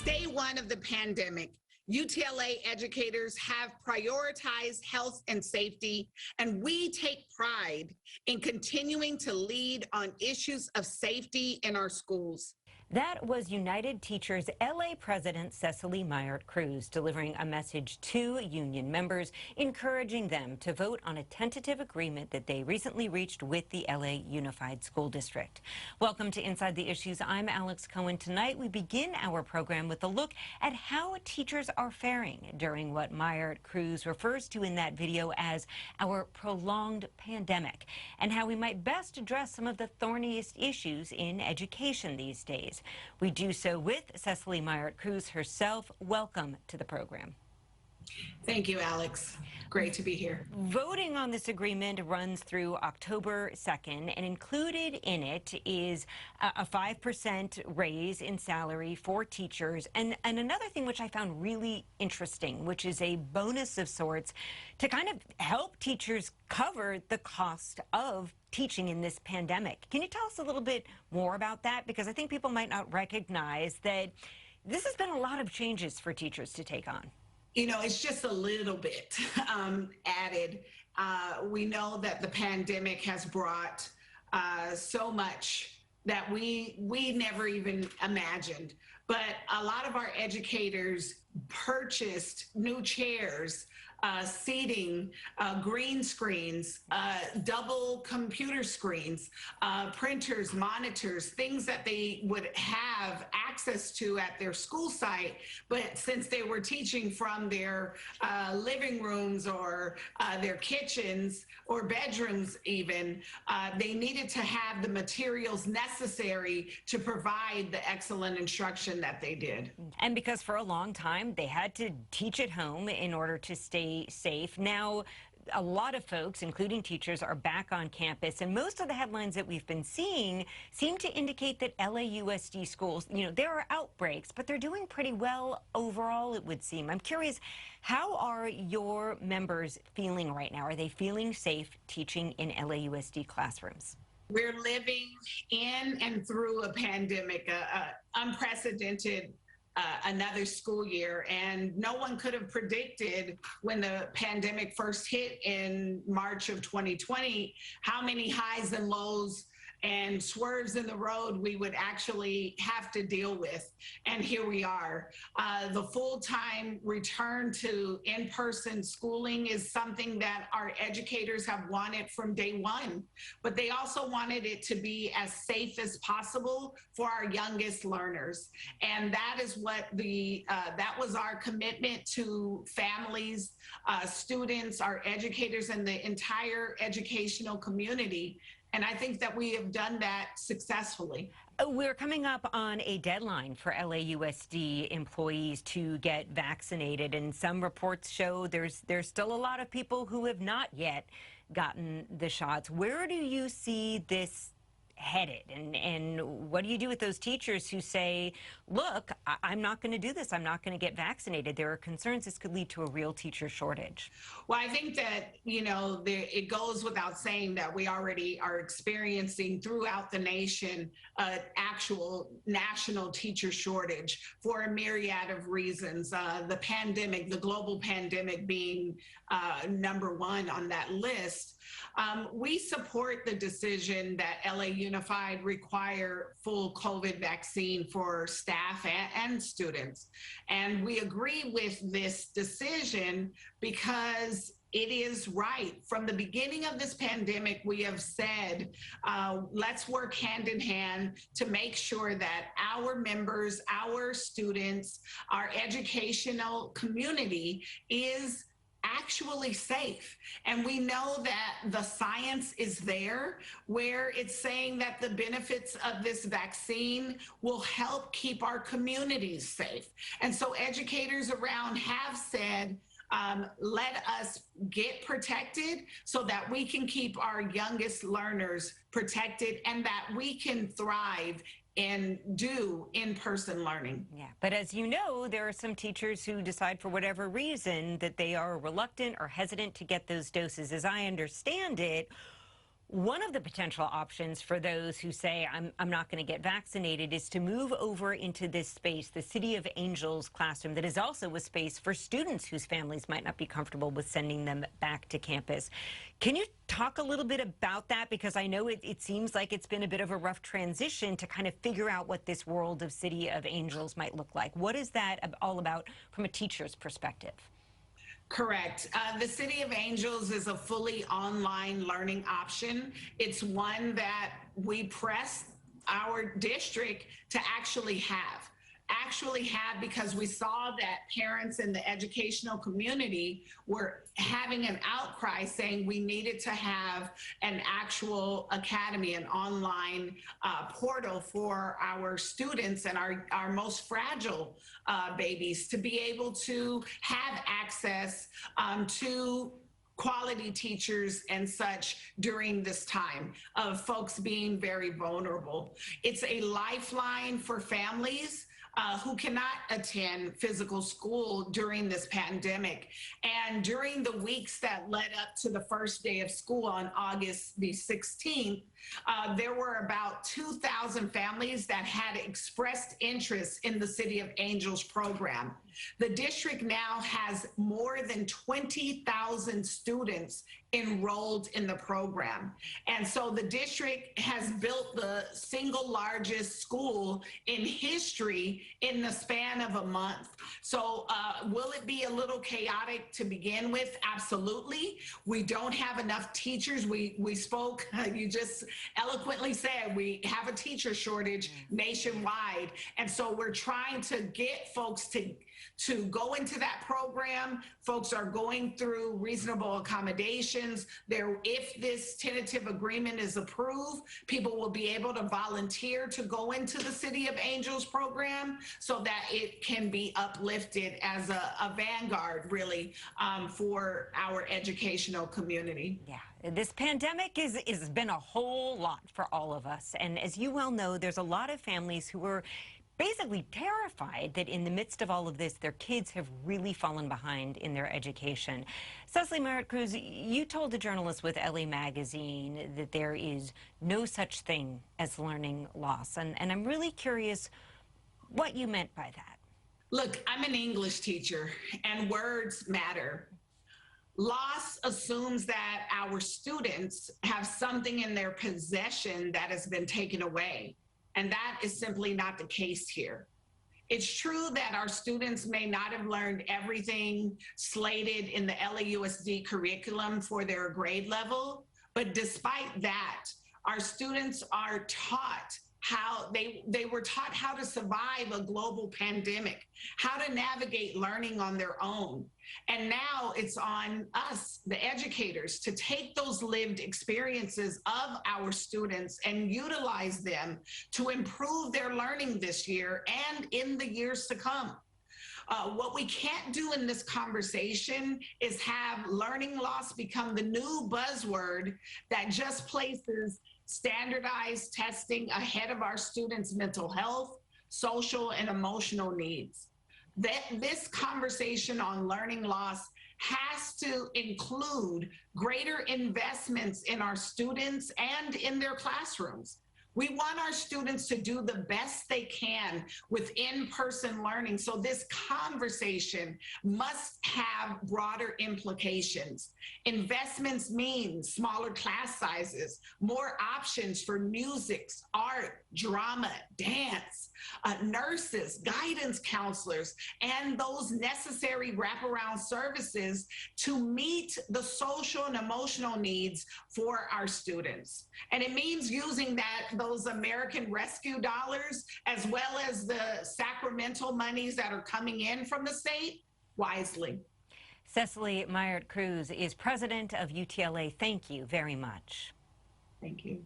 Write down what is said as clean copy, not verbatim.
Since day one of the pandemic, UTLA educators have prioritized health and safety, and we take pride in continuing to lead on issues of safety in our schools. That was United Teachers LA President Cecily Myart-Cruz delivering a message to union members, encouraging them to vote on a tentative agreement that they recently reached with the LA Unified School District. Welcome to Inside the Issues. I'm Alex Cohen. Tonight, we begin our program with a look at how teachers are faring during what Myart-Cruz refers to in that video as our prolonged pandemic, and how we might best address some of the thorniest issues in education these days. We do so with Cecily Myart-Cruz herself. Welcome to the program. Thank you, Alex. Great to be here. Voting on this agreement runs through October 2nd, and included in it is a 5% raise in salary for teachers, and another thing which I found really interesting, which is a bonus of sorts to kind of help teachers cover the cost of teaching in this pandemic. Can you tell us a little bit more about that? Because I think people might not recognize that this has been a lot of changes for teachers to take on. You know, it's just a little bit added. We know that the pandemic has brought so much that we never even imagined. But a lot of our educators purchased new chairs, seating, green screens, double computer screens, printers, monitors, things that they would have access to at their school site. But since they were teaching from their living rooms or their kitchens or bedrooms even, they needed to have the materials necessary to provide the excellent instruction that they did. And because for a long time, they had to teach at home in order to stay safe. Now, a lot of folks, including teachers, are back on campus, and most of the headlines that we've been seeing seem to indicate that LAUSD schools, you know, there are outbreaks, but they're doing pretty well overall, it would seem. I'm curious, how are your members feeling right now? Are they feeling safe teaching in LAUSD classrooms? We're living in and through a pandemic, unprecedented another school year, and no one could have predicted when the pandemic first hit in March of 2020 how many highs and lows and swerves in the road we would actually have to deal with. And here we are. The full-time return to in-person schooling is something that our educators have wanted from day one, but they also wanted it to be as safe as possible for our youngest learners. And that is what that was our commitment to families, students, our educators, and the entire educational community. And I think that we have done that successfully. We're coming up on a deadline for LAUSD employees to get vaccinated, and some reports show there's still a lot of people who have not yet gotten the shots. Where do you see this headed, and what do you do with those teachers who say, look, I'm not going to do this, I'm not going to get vaccinated? There are concerns this could lead to a real teacher shortage. Well, I think that, you know, it goes without saying that we already are experiencing throughout the nation an actual national teacher shortage for a myriad of reasons. The pandemic, the global pandemic being number one on that list. We support the decision that LA Unified require full COVID vaccine for staff and students. And we agree with this decision because it is right. From the beginning of this pandemic, we have said, let's work hand in hand to make sure that our members, our students, our educational community is actually safe. And we know that the science is there, where it's saying that the benefits of this vaccine will help keep our communities safe. And so educators around have said, let us get protected so that we can keep our youngest learners protected and that we can thrive and do in-person learning. Yeah, but as you know, there are some teachers who decide for whatever reason that they are reluctant or hesitant to get those doses. As I understand it, One of the potential options for those who say, I'm not going to get vaccinated, is to move over into this space, the City of Angels classroom, that is also a space for students whose families might not be comfortable with sending them back to campus. Can you talk a little bit about that? Because I know it seems like it's been a bit of a rough transition to kind of figure out what this world of City of Angels might look like. What is that all about from a teacher's perspective? Correct. The City of Angels is a fully online learning option. It's one that we press our district to actually have. Because we saw that parents in the educational community were having an outcry saying we needed to have an actual academy, an online portal for our students and our most fragile babies to be able to have access to quality teachers and such during this time of folks being very vulnerable. It's a lifeline for families who cannot attend physical school during this pandemic. And during the weeks that led up to the first day of school on August the 16th, there were about 2,000 families that had expressed interest in the City of Angels program. The district now has more than 20,000 students enrolled in the program. And so the district has built the single largest school in history in the span of a month. So will it be a little chaotic to begin with? Absolutely. We don't have enough teachers. We spoke, you just eloquently said, we have a teacher shortage nationwide. And so we're trying to get folks to go into that program. Folks are going through reasonable accommodations. If this tentative agreement is approved, people will be able to volunteer to go into the City of Angels program so that it can be uplifted as a vanguard, really, for our educational community. Yeah, this pandemic has been a whole lot for all of us. And as you well know, there's a lot of families who are basically terrified that in the midst of all of this, their kids have really fallen behind in their education. Cecily Myart-Cruz, you told a journalist with LA Magazine that there is no such thing as learning loss. And I'm really curious what you meant by that. Look, I'm an English teacher, and words matter. Loss assumes that our students have something in their possession that has been taken away. And that is simply not the case here. It's true that our students may not have learned everything slated in the LAUSD curriculum for their grade level, but despite that, our students are taught how they were taught how to survive a global pandemic, how to navigate learning on their own. And now it's on us, the educators, to take those lived experiences of our students and utilize them to improve their learning this year and in the years to come. What we can't do in this conversation is have learning loss become the new buzzword that just places standardized testing ahead of our students' mental health, social, and emotional needs. This conversation on learning loss has to include greater investments in our students and in their classrooms. We want our students to do the best they can with in-person learning. So this conversation must have broader implications. Investments mean smaller class sizes, more options for music, art, drama, dance, nurses, guidance counselors, and those necessary wraparound services to meet the social and emotional needs for our students. And it means using those American Rescue dollars, as well as the sacramental monies that are coming in from the state, wisely. Cecily Myart-Cruz is president of UTLA. Thank you very much. Thank you.